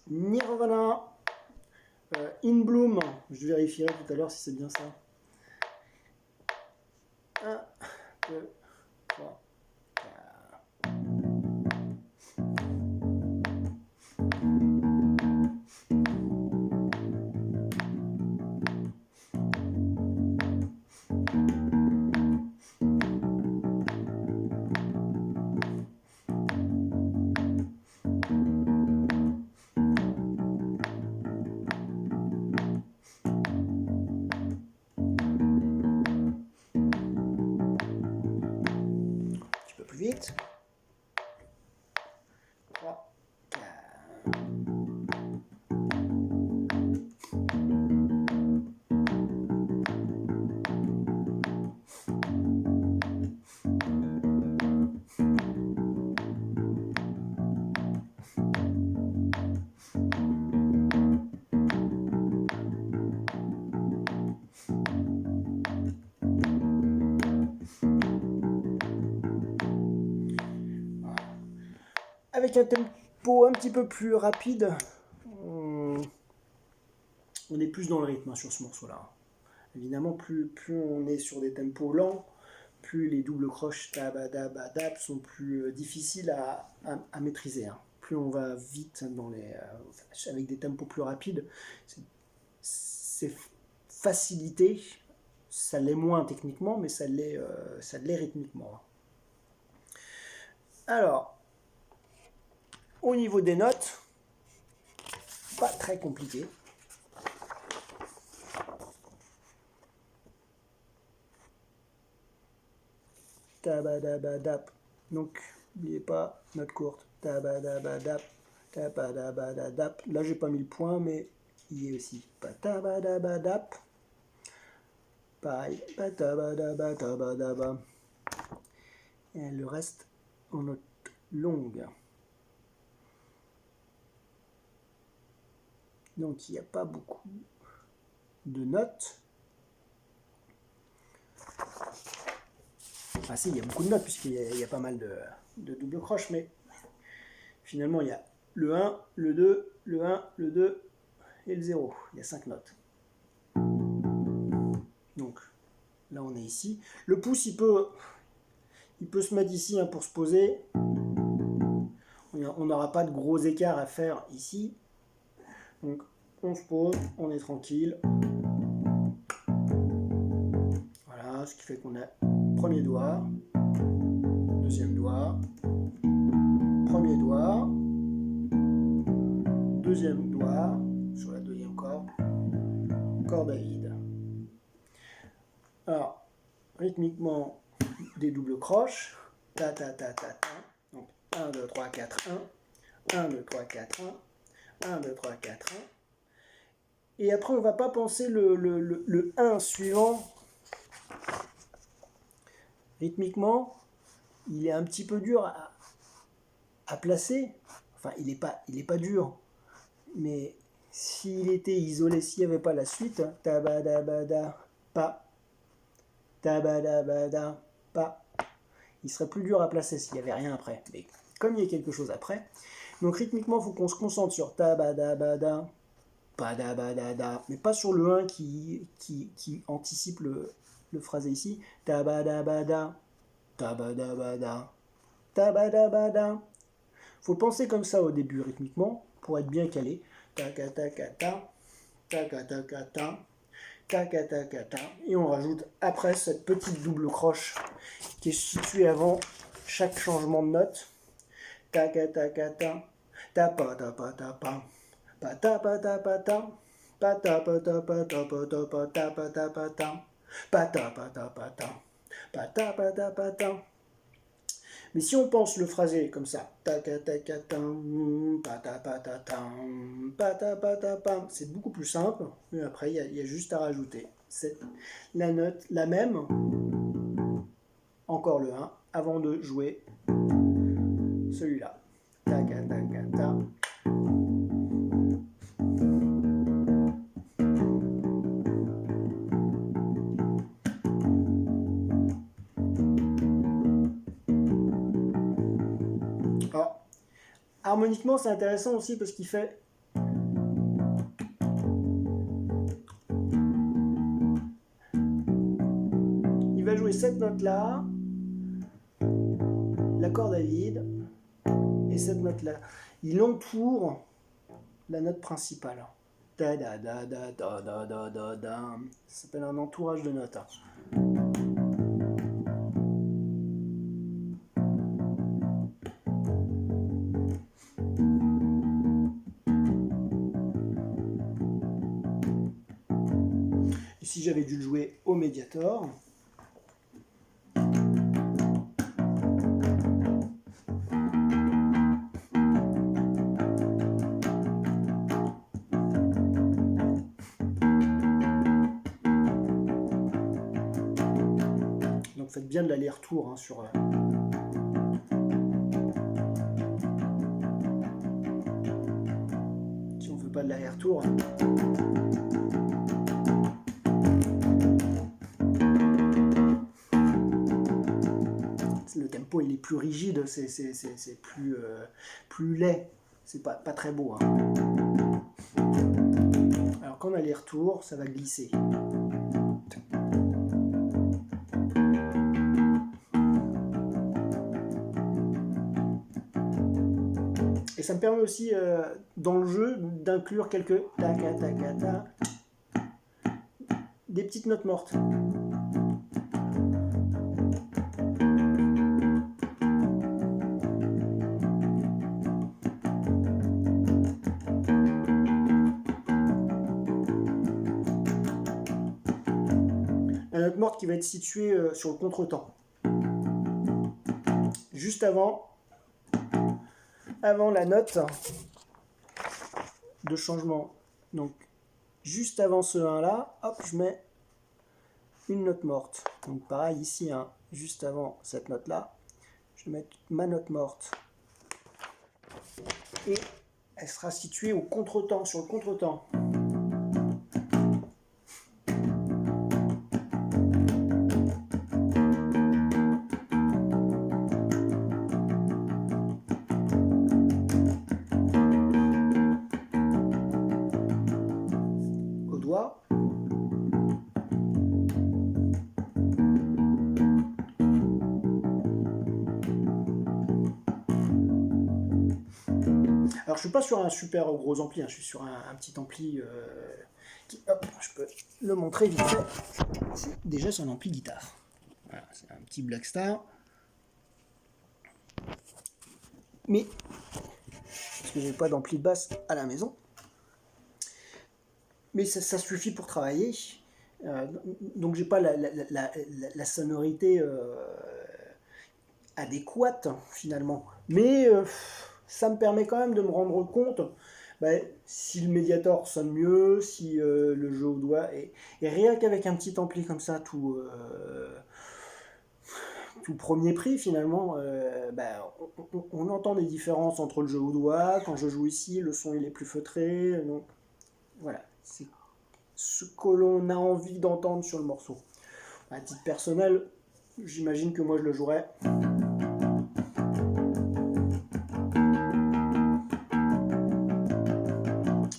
Nirvana. In Bloom. Je vérifierai tout à l'heure si c'est bien ça. 1, 2, 3. Vite. 3, 4. Avec un tempo un petit peu plus rapide, on est plus dans le rythme sur ce morceau-là. Évidemment, plus on est sur des tempos lents, plus les doubles croches tabadabadab sont plus difficiles à maîtriser. Plus on va vite avec des tempos plus rapides, c'est facilité. Ça l'est moins techniquement, mais ça l'est rythmiquement. Alors, au niveau des notes, pas très compliqué. Tabadabadap. Donc, n'oubliez pas, note courte. Tabadabadap. Tabadabadap. Là, j'ai pas mis le point, mais il y est aussi. Tabadabadap. Pareil. Tabadabadabadaba. Et le reste en note longue. Donc il n'y a pas beaucoup de notes. Ah si, il y a beaucoup de notes puisqu'il y a pas mal de double croches, mais finalement il y a le 1, le 2, le 1, le 2 et le 0. Il y a 5 notes. Donc là on est ici. Le pouce il peut se mettre ici pour se poser. On n'aura pas de gros écarts à faire ici. Donc on se pose, on est tranquille. Voilà, ce qui fait qu'on a premier doigt, deuxième doigt, premier doigt, deuxième doigt, sur la deuxième corde, corde à vide. Alors, rythmiquement, des doubles croches, ta ta ta ta ta. Donc 1, 2, 3, 4, 1, 1, 2, 3, 4, 1, 1, 2, 3, 4, 1. Et après, on ne va pas penser le 1 suivant. Rythmiquement, il est un petit peu dur à placer. Enfin, il est pas dur. Mais s'il était isolé, s'il n'y avait pas la suite, tabadabada, pa, tabadabada, pa, il serait plus dur à placer s'il n'y avait rien après. Mais comme il y a quelque chose après, donc rythmiquement, il faut qu'on se concentre sur tabadabada, padabadada, mais pas sur le 1 qui anticipe le phrasé ici. Tabadabada, tabadabada, tabadabada. Faut penser comme ça au début rythmiquement pour être bien calé. Takatakata, takatakata, takatakata. Et on rajoute après cette petite double croche qui est située avant chaque changement de note. Takatakata, tapatapatapa, patapatapata, patapatapatapatapatapatapata, patapatapata, patapatapata. Mais si on pense le phrasé comme ça, c'est beaucoup plus simple. Et après, il y a juste à rajouter la note, la même, encore le 1, avant de jouer celui-là. Alors, harmoniquement, c'est intéressant aussi parce qu'il fait jouer cette note-là, l'accord David, et cette note-là. Il entoure la note principale. Da da da da da da da da da. Ça s'appelle un entourage de notes. Ici, j'avais dû le jouer au Mediator. Donc faites bien de l'aller-retour hein, sur... Si on ne fait pas de l'aller-retour... Le tempo il est plus rigide, c'est plus laid, c'est pas très beau. Hein. Alors quand on a les retours, ça va glisser. Et ça me permet aussi dans le jeu d'inclure quelques des petites notes mortes. La note morte qui va être située sur le contretemps. Juste avant la note de changement. Donc, juste avant ce 1 là, hop, je mets une note morte. Donc, pareil ici, hein, juste avant cette note là, je vais mettre ma note morte. Et elle sera située au contretemps, sur le contretemps. Au doigt. Alors je suis pas sur un super gros ampli, hein, je suis sur un petit ampli qui, hop, je peux le montrer vite fait. Déjà c'est un ampli guitare. Voilà, c'est un petit Blackstar. Mais parce que j'ai pas d'ampli de basse à la maison. Mais ça suffit pour travailler. Donc j'ai pas la sonorité adéquate finalement. Mais ça me permet quand même de me rendre compte si le Mediator sonne mieux, si le jeu au doigt, et rien qu'avec un petit ampli comme ça, tout premier prix finalement, on entend des différences entre le jeu au doigt. Quand je joue ici, le son il est plus feutré. Donc voilà, c'est ce que l'on a envie d'entendre sur le morceau. À titre personnel, j'imagine que moi je le jouerais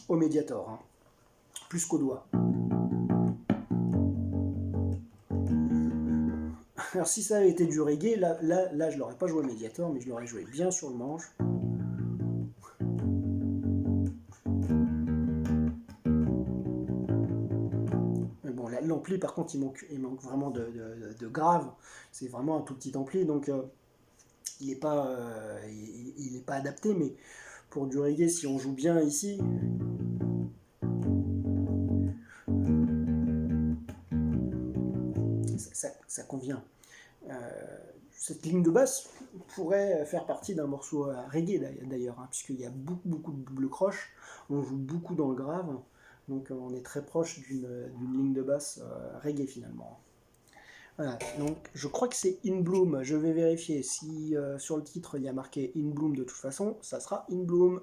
au Mediator, hein, plus qu'au doigt. Alors si ça avait été du reggae, là je l'aurais pas joué au Mediator, mais je l'aurais joué bien sur le manche. Mais bon, l'ampli par contre il manque vraiment de grave. C'est vraiment un tout petit ampli, donc il n'est pas adapté, mais pour du reggae, si on joue bien ici, ça convient. Cette ligne de basse pourrait faire partie d'un morceau reggae d'ailleurs, hein, puisqu'il y a beaucoup de double croche, on joue beaucoup dans le grave, donc on est très proche d'une ligne de basse reggae finalement. Voilà, donc je crois que c'est In Bloom, je vais vérifier si sur le titre il y a marqué In Bloom de toute façon, ça sera In Bloom.